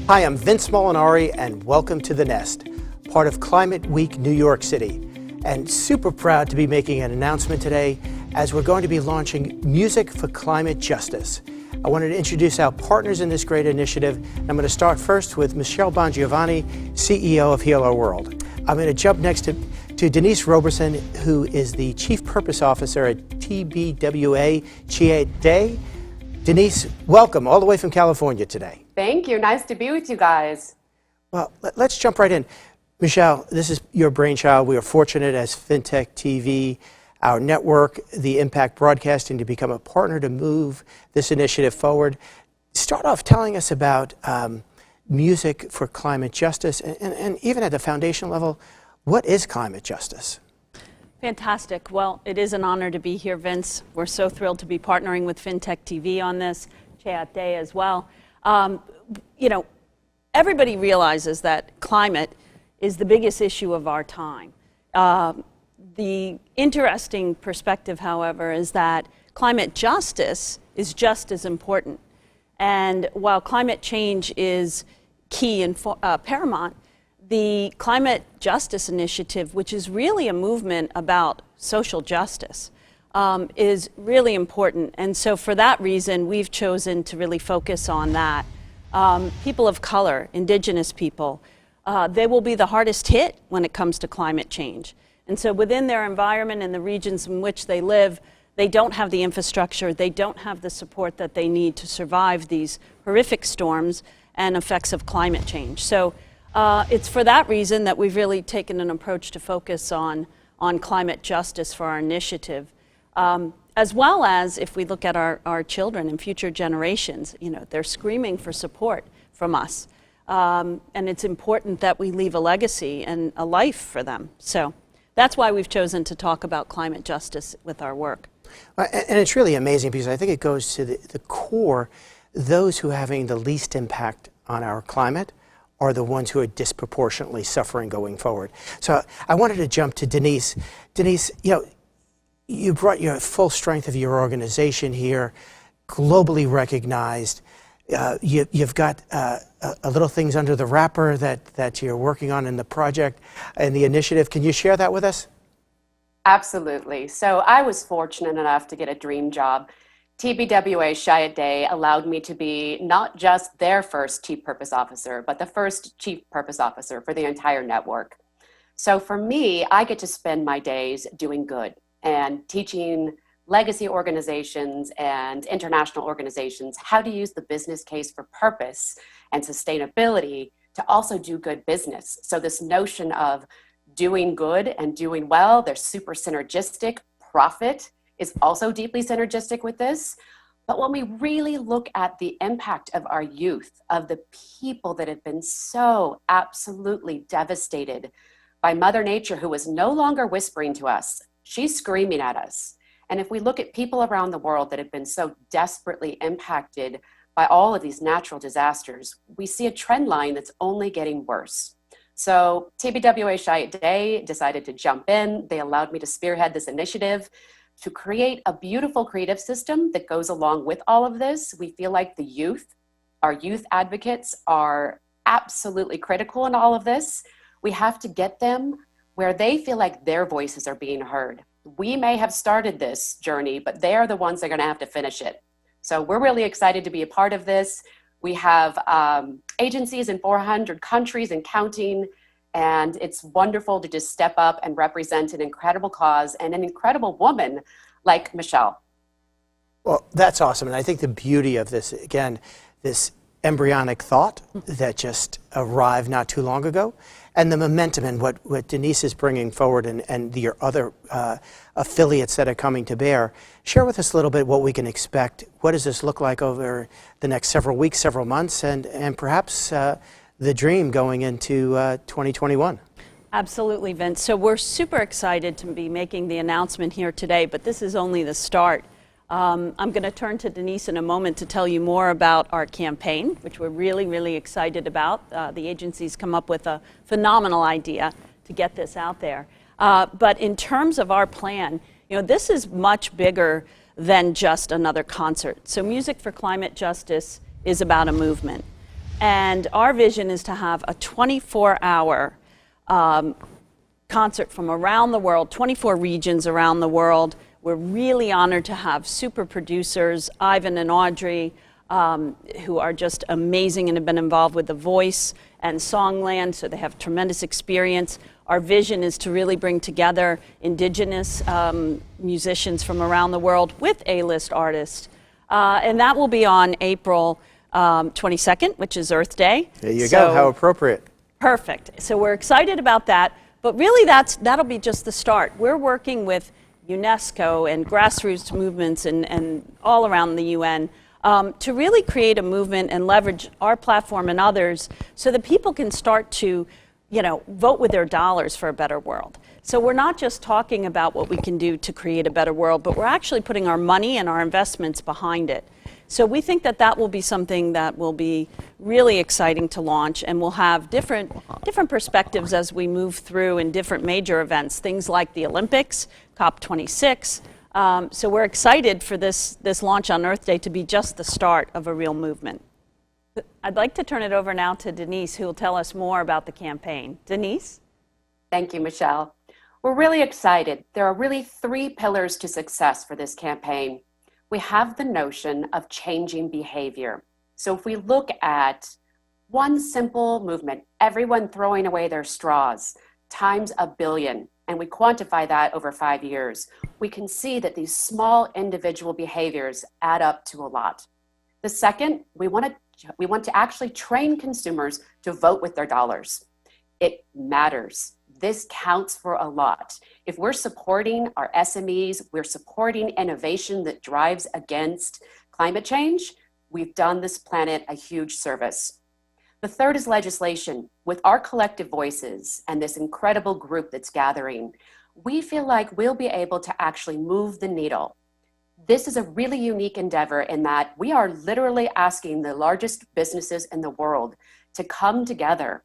Hi, I'm Vince Molinari, and welcome to The Nest, part of Climate Week New York City. And super proud to be making an announcement today as we're going to be launching Music for Climate Justice. I wanted to introduce our partners in this great initiative. I'm going to start first with Michele Bongiovanni, CEO of HealRWorld. I'm going to jump next to Denise Roberson, who is the Chief Purpose Officer at TBWA Chiat. Denise, welcome all the way from California today. Thank you. Nice to be with you guys. Well, let's jump right in. Michele, this is your brainchild. We are fortunate as FinTech TV, our network, the Impact Broadcasting, to become a partner to move this initiative forward. Start off telling us about Music for Climate Justice, and even at the foundation level, what is climate justice? Fantastic. Well, it is an honor to be here, Vince. We're so thrilled to be partnering with FinTech TV on this, Chiat Day as well. You know, everybody realizes that climate is the biggest issue of our time. The interesting perspective, however, is that climate justice is just as important. And while climate change is key and paramount, the Climate Justice Initiative, which is really a movement about social justice, is really important. And so for that reason, we've chosen to really focus on that. People of color, indigenous people, they will be the hardest hit when it comes to climate change. And so within their environment and the regions in which they live, they don't have the infrastructure, they don't have the support that they need to survive these horrific storms and effects of climate change. So it's for that reason that we've really taken an approach to focus on climate justice for our initiative. As well as if we look at our children and future generations, you know, they're screaming for support from us. And it's important that we leave a legacy and a life for them. So that's why we've chosen to talk about climate justice with our work. And it's really amazing because I think it goes to the core. Those who are having the least impact on our climate are the ones who are disproportionately suffering going forward. So I wanted to jump to Denise. Denise, you know, you brought your full strength of your organization here, globally recognized. You've got a little things under the wrapper that you're working on in the project and the initiative. Can you share that with us? Absolutely. So I was fortunate enough to get a dream job. TBWA Chiat Day allowed me to be not just their first Chief Purpose Officer, but the first Chief Purpose Officer for the entire network. So for me, I get to spend my days doing good and teaching legacy organizations and international organizations how to use the business case for purpose and sustainability to also do good business. So this notion of doing good and doing well, they're super synergistic. Profit is also deeply synergistic with this. But when we really look at the impact of our youth, of the people that have been so absolutely devastated by Mother Nature, who is no longer whispering to us, she's screaming at us. And if we look at people around the world that have been so desperately impacted by all of these natural disasters, we see a trend line that's only getting worse. So TBWA Chiat Day decided to jump in. They allowed me to spearhead this initiative to create a beautiful creative system that goes along with all of this. We feel like the youth, our youth advocates, are absolutely critical in all of this. We have to get them where they feel like their voices are being heard. We may have started this journey, but they are the ones that are going to have to finish it. So we're really excited to be a part of this. We have agencies in 400 countries and counting, and it's wonderful to just step up and represent an incredible cause and an incredible woman like Michele. Well, that's awesome. And I think the beauty of this, again, this embryonic thought that just arrived not too long ago, and the momentum and what Denise is bringing forward and your other affiliates that are coming to bear. Share with us a little bit what we can expect. What does this look like over the next several weeks, several months, and perhaps the dream going into 2021? Absolutely, Vince. So we're super excited to be making the announcement here today, but this is only the start. I'm going to turn to Denise in a moment to tell you more about our campaign, which we're really, really excited about. The agency's come up with a phenomenal idea to get this out there. But in terms of our plan, you know, this is much bigger than just another concert. So Music for Climate Justice is about a movement. And our vision is to have a 24-hour concert from around the world, 24 regions around the world. We're really honored to have super producers, Ivan and Audrey, who are just amazing and have been involved with The Voice and Songland, so they have tremendous experience. Our vision is to really bring together indigenous musicians from around the world with A-list artists. And that will be on April 22nd, which is Earth Day. There you go, how appropriate. Perfect. So we're excited about that. But really, that'll be just the start. We're working with UNESCO and grassroots movements and all around the UN to really create a movement and leverage our platform and others so that people can start to, vote with their dollars for a better world. So we're not just talking about what we can do to create a better world, but we're actually putting our money and our investments behind it. So we think that will be something that will be really exciting to launch, and we'll have different perspectives as we move through in different major events, things like the Olympics, COP26. So we're excited for this launch on Earth Day to be just the start of a real movement. I'd like to turn it over now to Denise, who will tell us more about the campaign. Denise? Thank you, Michelle. We're really excited. There are really 3 pillars to success for this campaign. We have the notion of changing behavior. So if we look at one simple movement, everyone throwing away their straws, times 1 billion, and we quantify that over 5 years, we can see that these small individual behaviors add up to a lot. The second, we want to actually train consumers to vote with their dollars. It matters. This counts for a lot. If we're supporting our SMEs, we're supporting innovation that drives against climate change, we've done this planet a huge service. The third is legislation. With our collective voices and this incredible group that's gathering, we feel like we'll be able to actually move the needle. This is a really unique endeavor in that we are literally asking the largest businesses in the world to come together,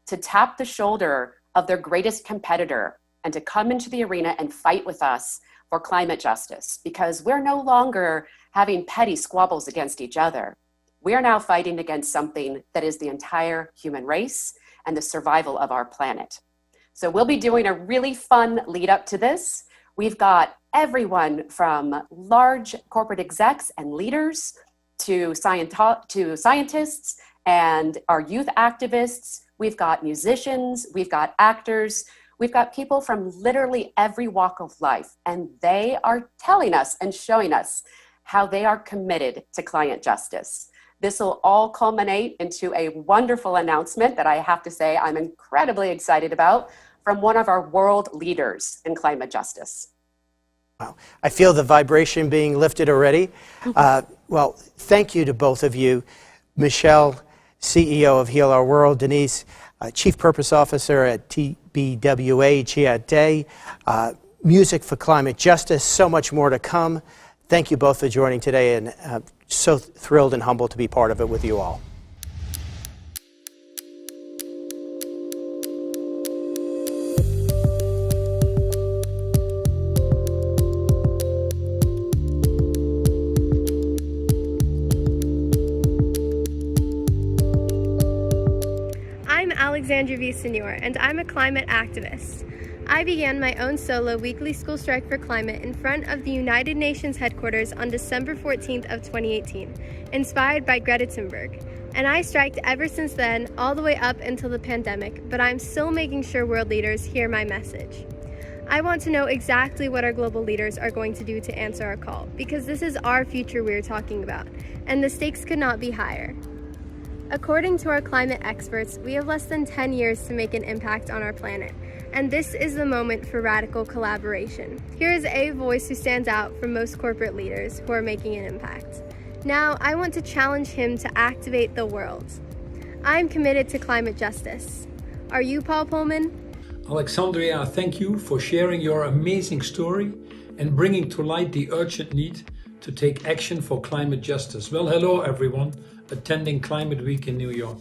to tap the shoulder of their greatest competitor, and to come into the arena and fight with us for climate justice, because we're no longer having petty squabbles against each other. We are now fighting against something that is the entire human race and the survival of our planet. So we'll be doing a really fun lead up to this. We've got everyone from large corporate execs and leaders to scientists and our youth activists. We've got musicians, we've got actors, we've got people from literally every walk of life, and they are telling us and showing us how they are committed to climate justice. This will all culminate into a wonderful announcement that I have to say I'm incredibly excited about from one of our world leaders in climate justice. Wow. I feel the vibration being lifted already. Well, thank you to both of you. Michele, CEO of HealRWorld, Denise, Chief Purpose Officer at TBWA, Chiat Day, Music4Climate Justice, so much more to come. Thank you both for joining today, and so thrilled and humbled to be part of it with you all. I'm Alexandra Villasenor, and I'm a climate activist. I began my own solo weekly school strike for climate in front of the United Nations headquarters on December 14th of 2018, inspired by Greta Thunberg. And I striked ever since then, all the way up until the pandemic, but I'm still making sure world leaders hear my message. I want to know exactly what our global leaders are going to do to answer our call, because this is our future we're talking about, and the stakes could not be higher. According to our climate experts, we have less than 10 years to make an impact on our planet, and this is the moment for radical collaboration. Here is a voice who stands out from most corporate leaders who are making an impact. Now, I want to challenge him to activate the world. I'm committed to climate justice. Are you, Paul Pullman? Alexandria, thank you for sharing your amazing story and bringing to light the urgent need to take action for climate justice. Well, hello everyone attending Climate Week in New York.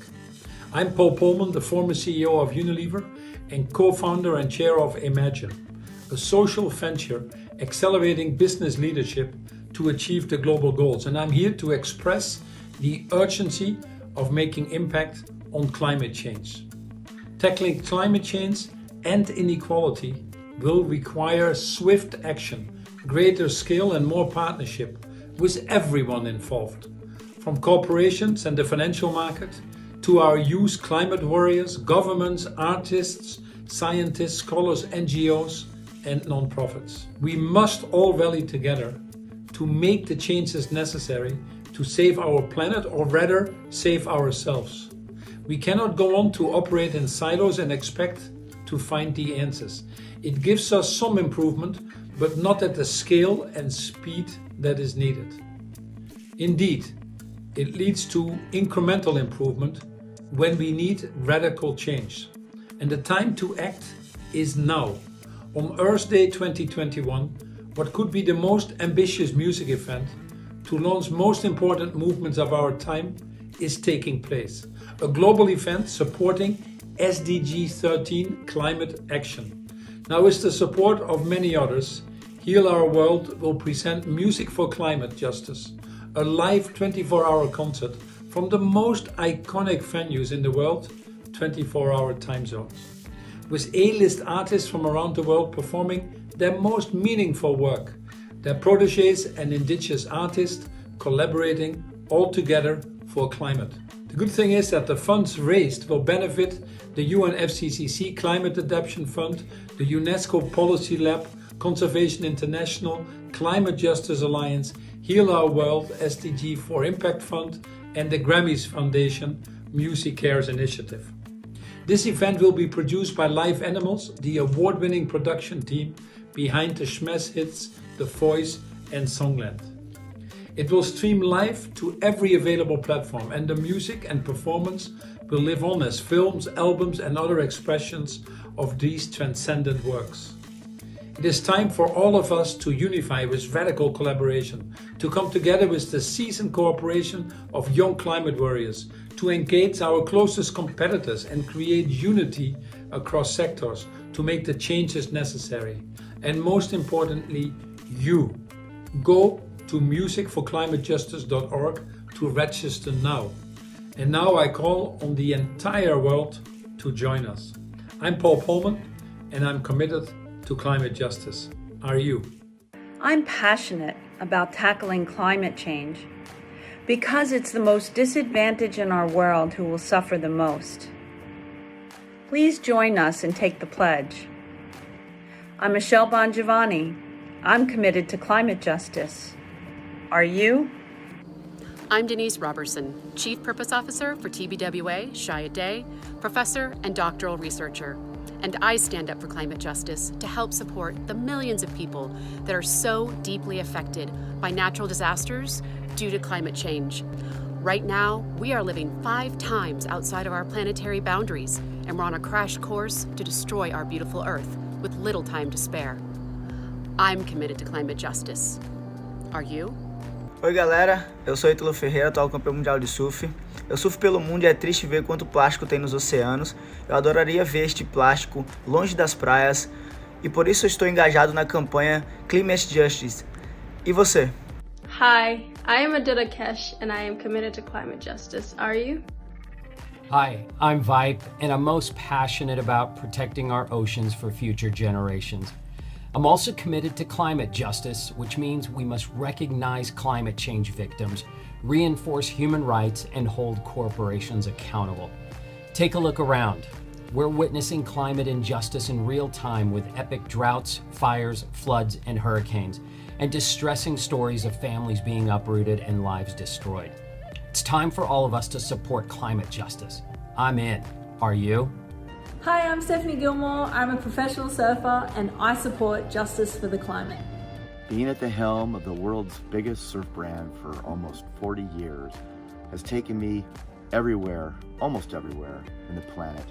I'm Paul Pullman, the former CEO of Unilever and co-founder and chair of Imagine, a social venture accelerating business leadership to achieve the global goals. And I'm here to express the urgency of making impact on climate change. Tackling climate change and inequality will require swift action, greater scale and more partnership with everyone involved, from corporations and the financial market to our youth climate warriors, governments, artists, scientists, scholars, NGOs and non-profits. We must all rally together to make the changes necessary to save our planet, or rather save ourselves. We cannot go on to operate in silos and expect to find the answers. It gives us some improvement, but not at the scale and speed that is needed. Indeed, it leads to incremental improvement when we need radical change. And the time to act is now. On Earth Day 2021, what could be the most ambitious music event to launch most important movements of our time is taking place. A global event supporting SDG 13 climate action. Now, with the support of many others, HealRWorld will present Music for Climate Justice, a live 24-hour concert from the most iconic venues in the world, 24-hour time zones, with A-list artists from around the world performing their most meaningful work, their proteges and indigenous artists collaborating all together for climate. The good thing is that the funds raised will benefit the UNFCCC Climate Adaptation Fund, the UNESCO Policy Lab, Conservation International, Climate Justice Alliance, HealRWorld SDG 4 Impact Fund, and the Grammys Foundation Music Cares Initiative. This event will be produced by Live Animals, the award-winning production team behind the smash hits The Voice and Songland. It will stream live to every available platform, and the music and performance will live on as films, albums and other expressions of these transcendent works. It is time for all of us to unify with radical collaboration, to come together with the seasoned cooperation of young climate warriors, to engage our closest competitors and create unity across sectors to make the changes necessary. And most importantly, you. Go to Music4ClimateJustice.org to register now. And now I call on the entire world to join us. I'm Paul Polman, and I'm committed to climate justice. Are you? I'm passionate about tackling climate change because it's the most disadvantaged in our world who will suffer the most. Please join us and take the pledge. I'm Michele Bongiovanni. I'm committed to climate justice. Are you? I'm Denise Roberson, Chief Purpose Officer for TBWA, Chiat Day, professor and doctoral researcher. And I stand up for climate justice to help support the millions of people that are so deeply affected by natural disasters due to climate change. Right now, we are living 5 times outside of our planetary boundaries, and we're on a crash course to destroy our beautiful Earth with little time to spare. I'm committed to climate justice. Are you? Oi galera, eu sou Ítalo Ferreira, atual campeão mundial de surf. Eu surfo pelo mundo e é triste ver quanto plástico tem nos oceanos. Eu adoraria ver este plástico longe das praias e por isso eu estou engajado na campanha Climate Justice. E você? Hi, I am Adita Kesh and I am committed to climate justice. Are you? Hi, I'm Vipe and I'm most passionate about protecting our oceans for future generations. I'm also committed to climate justice, which means we must recognize climate change victims, reinforce human rights, and hold corporations accountable. Take a look around. We're witnessing climate injustice in real time with epic droughts, fires, floods, and hurricanes, and distressing stories of families being uprooted and lives destroyed. It's time for all of us to support climate justice. I'm in. Are you? Hi, I'm Stephanie Gilmore. I'm a professional surfer and I support justice for the climate. Being at the helm of the world's biggest surf brand for almost 40 years has taken me everywhere, almost everywhere in the planet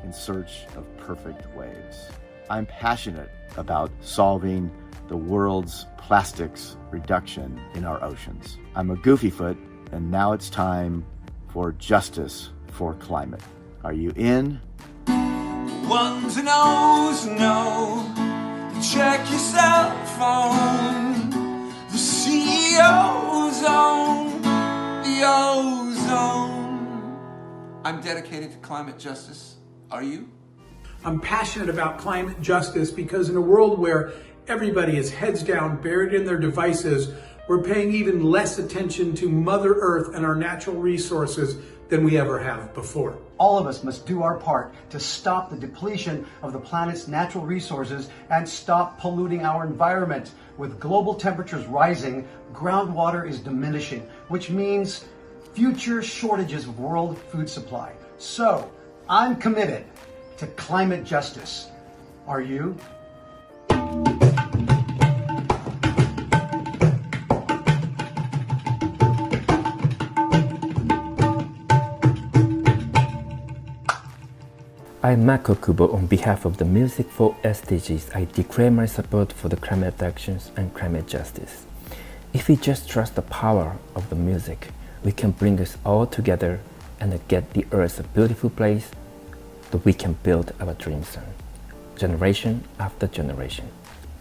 in search of perfect waves. I'm passionate about solving the world's plastics reduction in our oceans. I'm a goofyfoot and now it's time for justice for climate. Are you in? Ones and O's know. Check your cell phone. The CEO's on the ozone. I'm dedicated to climate justice. Are you? I'm passionate about climate justice because in a world where everybody is heads down, buried in their devices, we're paying even less attention to Mother Earth and our natural resources than we ever have before. All of us must do our part to stop the depletion of the planet's natural resources and stop polluting our environment. With global temperatures rising, groundwater is diminishing, which means future shortages of world food supply. So, I'm committed to climate justice. Are you? I'm Mako Kubo. On behalf of the Music4 SDGs, I declare my support for the climate actions and climate justice. If we just trust the power of the music, we can bring us all together and get the earth a beautiful place that we can build our dreams on, generation after generation.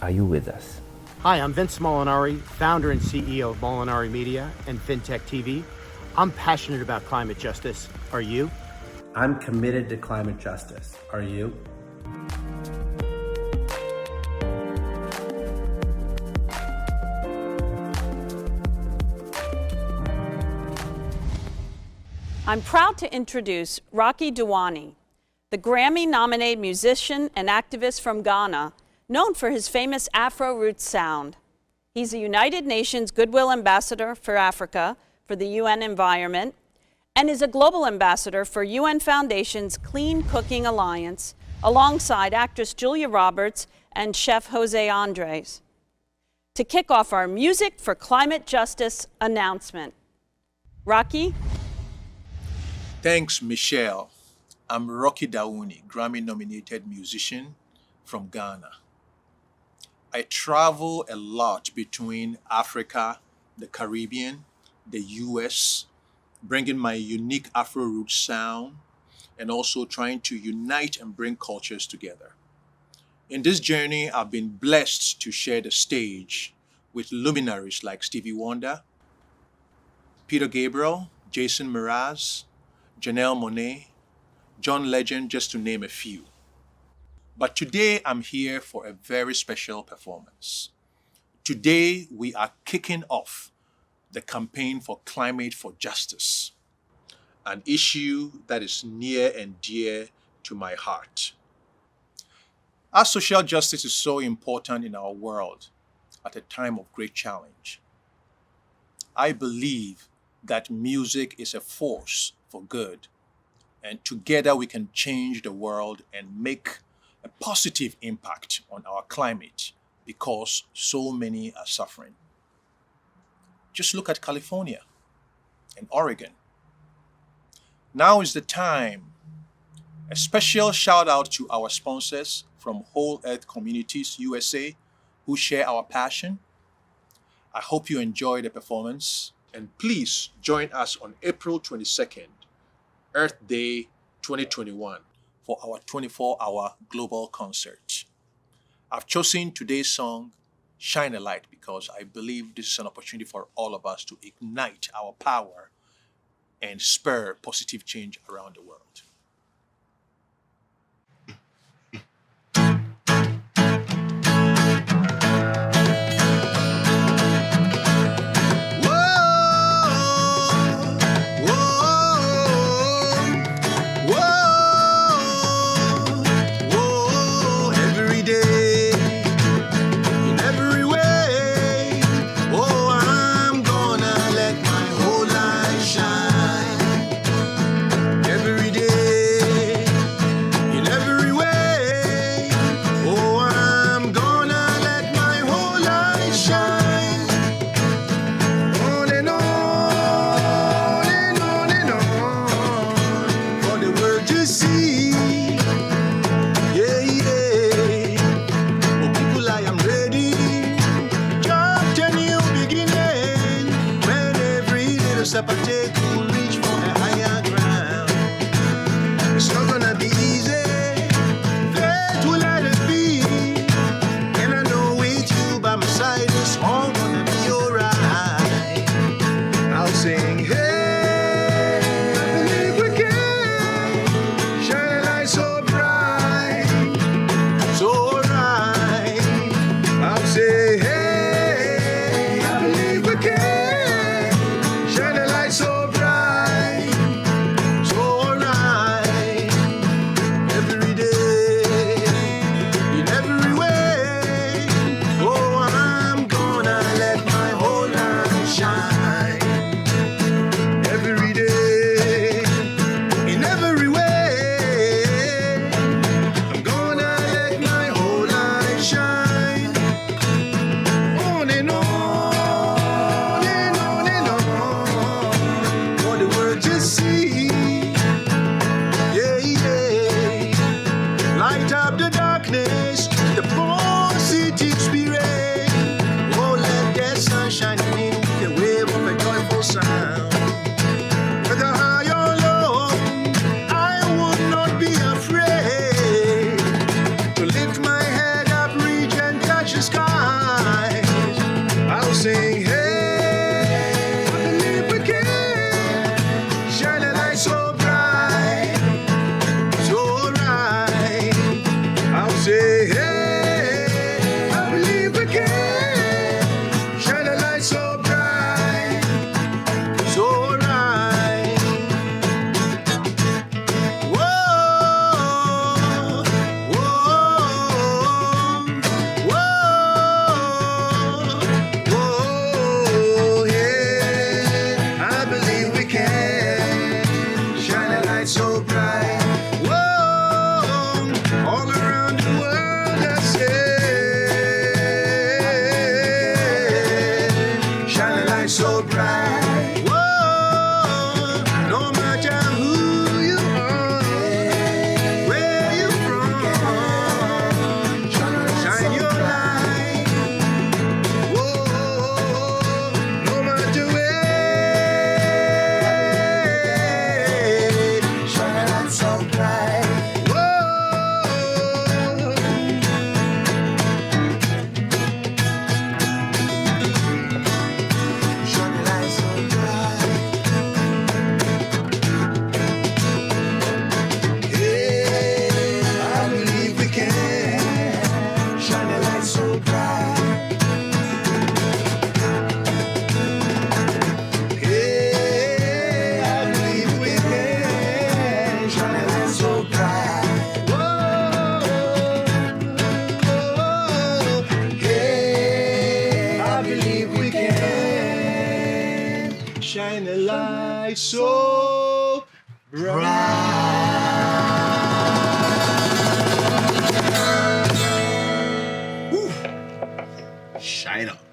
Are you with us? Hi, I'm Vince Molinari, founder and CEO of Molinari Media and FinTech TV. I'm passionate about climate justice. Are you? I'm committed to climate justice. Are you? I'm proud to introduce Rocky Duwani, the Grammy-nominated musician and activist from Ghana, known for his famous Afro roots sound. He's a United Nations Goodwill Ambassador for Africa for the UN Environment, and is a global ambassador for UN Foundation's Clean Cooking Alliance, alongside actress Julia Roberts and chef Jose Andres. To kick off our Music for Climate Justice announcement. Rocky? Thanks, Michele. I'm Rocky Duwani, Grammy-nominated musician from Ghana. I travel a lot between Africa, the Caribbean, the US, bringing my unique Afro roots sound, and also trying to unite and bring cultures together. In this journey, I've been blessed to share the stage with luminaries like Stevie Wonder, Peter Gabriel, Jason Mraz, Janelle Monáe, John Legend, just to name a few. But today, I'm here for a very special performance. Today, we are kicking off the campaign for Climate for Justice, an issue that is near and dear to my heart. Our social justice is so important in our world at a time of great challenge. I believe that music is a force for good, and together we can change the world and make a positive impact on our climate because so many are suffering. Just look at California and Oregon. Now is the time. A special shout out to our sponsors from Whole Earth Communities USA who share our passion. I hope you enjoy the performance, and please join us on April 22nd, Earth Day 2021, for our 24-hour global concert. I've chosen today's song, Shine a Light, because I believe this is an opportunity for all of us to ignite our power and spur positive change around the world. Every day shine a light so bright. Woo. Shine on.